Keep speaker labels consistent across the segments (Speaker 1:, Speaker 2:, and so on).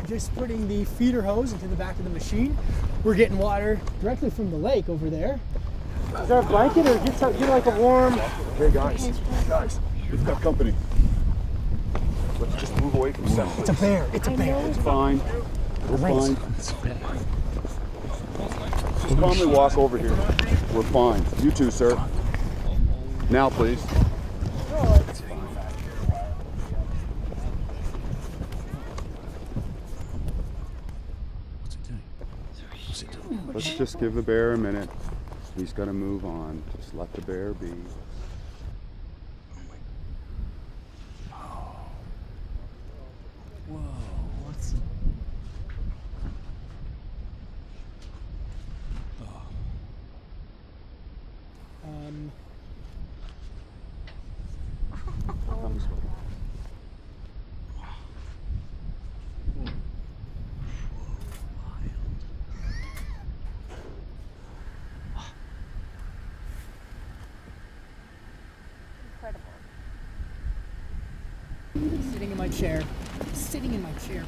Speaker 1: Just putting the feeder hose into the back of the machine. We're getting water directly from the lake over there. Is there a blanket or get like a warm?
Speaker 2: Hey guys, we've got company. Let's just move away from center.
Speaker 1: It's a bear. It's a bear.
Speaker 2: It's fine. We're fine. Just calmly walk over here. We're fine. You too, sir. Now, please. Let's just give the bear a minute. He's gonna move on. Just let the bear be.
Speaker 1: Whoa, what's... Sitting in my chair. Sitting in my chair.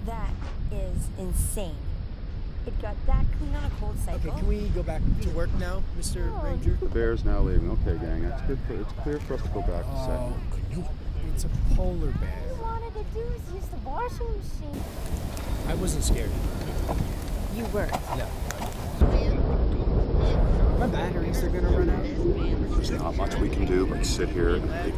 Speaker 3: That is insane. It got that clean on a cold cycle.
Speaker 1: Okay, can we go back to work now, Mr. Ranger?
Speaker 2: The bear's now leaving. Okay, gang. That's good. It's clear for us to go back to set.
Speaker 1: It's a polar bear.
Speaker 3: All I wanted to do is use the washing machine.
Speaker 1: I wasn't scared.
Speaker 3: You were.
Speaker 1: No. My batteries are gonna run out.
Speaker 2: There's not much we can do but sit here and